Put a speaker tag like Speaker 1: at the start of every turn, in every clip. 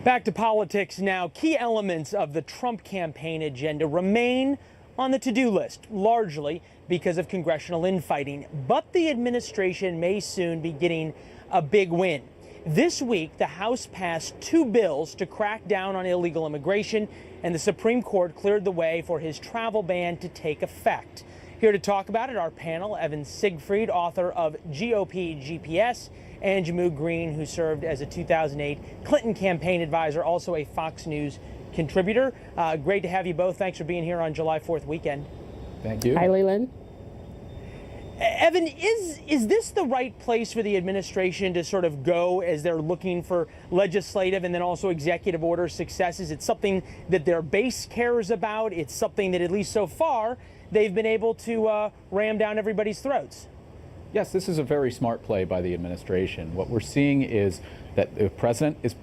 Speaker 1: Back to politics now. Key elements of the Trump campaign agenda remain on the to-do list, largely because of congressional infighting. But the administration may soon be getting a big win. This week, the House passed 2 bills to crack down on illegal immigration, and the Supreme Court cleared the way for his travel ban to take effect. Here to talk about it, our panel, Evan Siegfried, author of GOP GPS, and Jehmu Greene, who served as a 2008 Clinton campaign advisor, also a Fox News contributor. Great to have you both. Thanks for being here on July 4th weekend.
Speaker 2: Thank you.
Speaker 3: Hi, Leland.
Speaker 1: Evan, is this the right place for the administration to sort of go as they're looking for legislative and then also executive order successes? It's something that their base cares about. It's something that, at least so far, they've been able to ram down everybody's throats.
Speaker 2: Yes, this is a very smart play by the administration. What we're seeing is that the president is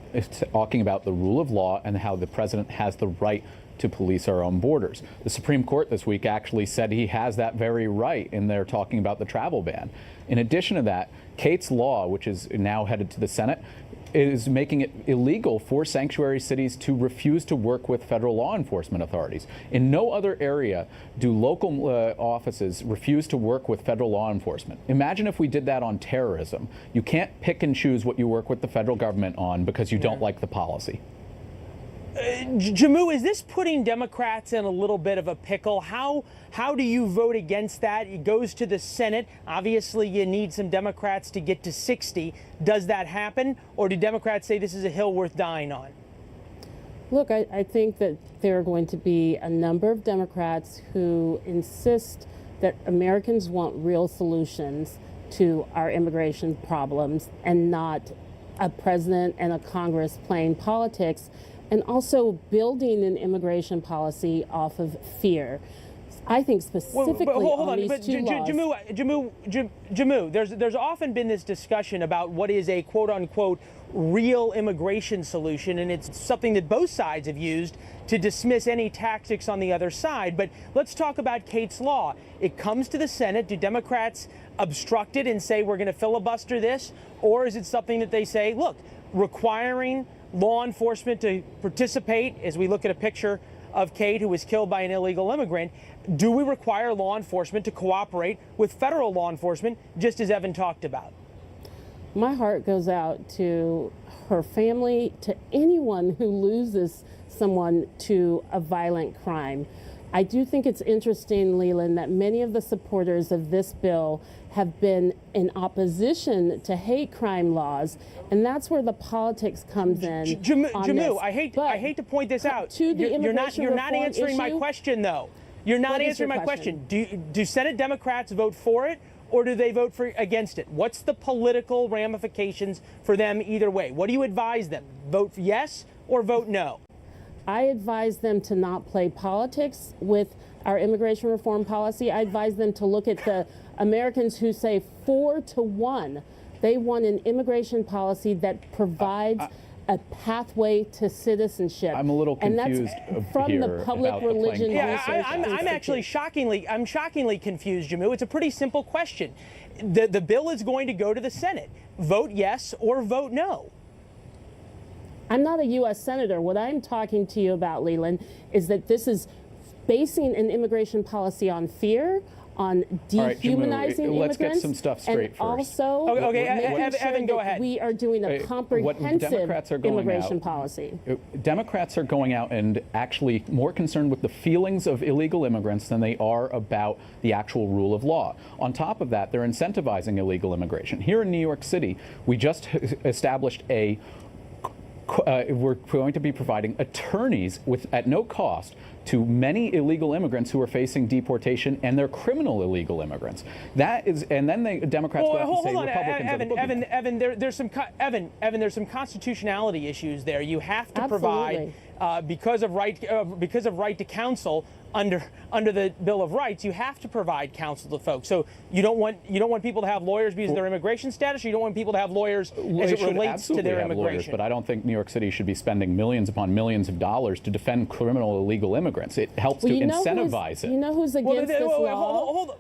Speaker 2: talking about the rule of law and how the president has the right to police our own borders. The Supreme Court this week actually said he has that very right, and they're talking about the travel ban. In addition to that, Kate's Law, which is now headed to the Senate, is making it illegal for sanctuary cities to refuse to work with federal law enforcement authorities. In no other area do local offices refuse to work with federal law enforcement. Imagine if we did that on terrorism. You can't pick and choose what you work with the federal government on because you don't like the policy.
Speaker 1: Jehmu, is this putting Democrats in a little bit of a pickle? How do you vote against that? It goes to the Senate. Obviously, you need some Democrats to get to 60. Does that happen? Or do Democrats say this is a hill worth dying on?
Speaker 3: Look, I think that there are going to be a number of Democrats who insist that Americans want real solutions to our immigration problems and not a president and a Congress playing politics, and also building an immigration policy off of fear. I think specifically
Speaker 1: hold
Speaker 3: on
Speaker 1: these two laws. Jehmu, there's often been this discussion about what is a quote-unquote real immigration solution, and it's something that both sides have used to dismiss any tactics on the other side. But let's talk about Kate's Law. It comes to the Senate. Do Democrats obstruct it and say we're going to filibuster this? Or is it something that they say, look, requiring law enforcement to participate, as we look at a picture of Kate, who was killed by an illegal immigrant? Do we require law enforcement to cooperate with federal law enforcement, just as Evan talked about?
Speaker 3: My heart goes out to her family, to anyone who loses someone to a violent crime. I do think it's interesting, Leland, that many of the supporters of this bill have been in opposition to hate crime laws, and that's where the politics comes in.
Speaker 1: Jehmu, I hate to point this out. You're not answering my question, though. You're not answering my question. Do Senate Democrats vote for it, or do they vote against it? What's the political ramifications for them either way? What do you advise them? Vote yes or vote no?
Speaker 3: I advise them to not play politics with our immigration reform policy. I advise them to look at the Americans who say 4-1. They want an immigration policy that provides a pathway to citizenship.
Speaker 2: I'm a little confused
Speaker 3: and that's from the Public Religion Research
Speaker 1: I'm actually shockingly confused, Jehmu. It's a pretty simple question. The bill is going to go to the Senate. Vote yes or vote no.
Speaker 3: I'm not a U.S. Senator. What I'm talking to you about, Leland, is that this is basing an immigration policy on fear, on dehumanizing immigrants.
Speaker 2: Let's get some stuff straight first.
Speaker 3: Also,
Speaker 1: Evan, go ahead.
Speaker 3: We are doing a comprehensive immigration policy.
Speaker 2: Democrats are going out and actually more concerned with the feelings of illegal immigrants than they are about the actual rule of law. On top of that, they're incentivizing illegal immigration. Here in New York City, we just established we're going to be providing attorneys at no cost to many illegal immigrants who are facing deportation, and they're criminal illegal immigrants. That is, and then the Democrats go out and say Republicans.
Speaker 1: Evan, there's some constitutionality issues there. You have to provide because of right to counsel. Under the Bill of Rights, you have to provide counsel to folks. So you don't want people to have lawyers because of their immigration status, or you don't want people to have lawyers as it relates to their immigration.
Speaker 2: Lawyers, but I don't think New York City should be spending millions upon millions of dollars to defend criminal illegal immigrants. It helps to incentivize it.
Speaker 3: You know who's against this law?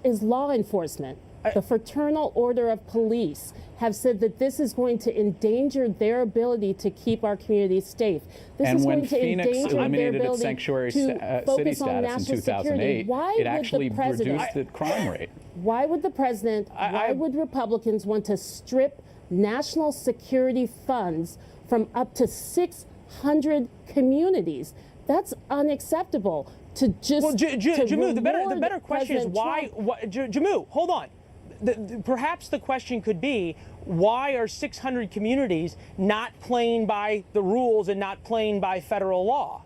Speaker 3: Is law enforcement. the Fraternal Order of Police have said that this is going to endanger their ability to keep our communities safe. This
Speaker 2: And
Speaker 3: is
Speaker 2: when
Speaker 3: going to
Speaker 2: Phoenix
Speaker 3: endanger their
Speaker 2: eliminated its
Speaker 3: ability
Speaker 2: sanctuary
Speaker 3: to
Speaker 2: city
Speaker 3: focus on
Speaker 2: status in
Speaker 3: national
Speaker 2: 2008,
Speaker 3: security. Why
Speaker 2: it
Speaker 3: would
Speaker 2: actually
Speaker 3: the president,
Speaker 2: reduced the crime rate.
Speaker 3: why would the president, why would Republicans want to strip national security funds from up to 600 communities? That's unacceptable. To just
Speaker 1: Well, Jammu, the better
Speaker 3: reward
Speaker 1: question is
Speaker 3: President
Speaker 1: why?
Speaker 3: Trump.
Speaker 1: Jammu, hold on. Perhaps the question could be, why are 600 communities not playing by the rules and not playing by federal law?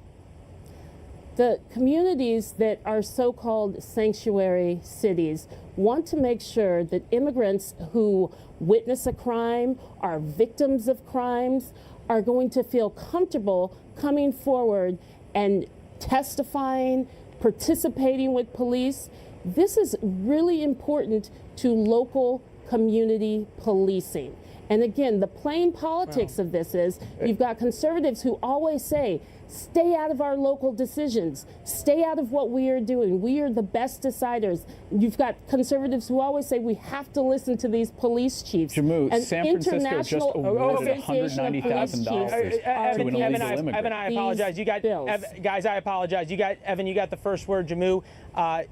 Speaker 3: The communities that are so-called sanctuary cities want to make sure that immigrants who witness a crime, are victims of crimes, are going to feel comfortable coming forward and testifying, participating with police. This is really important to local community policing. And again, the plain politics of this is you've got conservatives who always say, stay out of our local decisions, stay out of what we are doing. We are the best deciders. You've got conservatives who always say we have to listen to these police chiefs.
Speaker 2: Jammu,
Speaker 3: And
Speaker 2: San Francisco just awarded $190,000 to an illegal immigrant.
Speaker 1: Evan, I apologize. You got guys. I apologize. You got Evan. You got the first word. Jammu,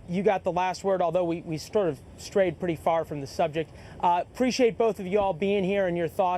Speaker 1: you got the last word. Although we sort of strayed pretty far from the subject. Appreciate both of you all being here and your thoughts.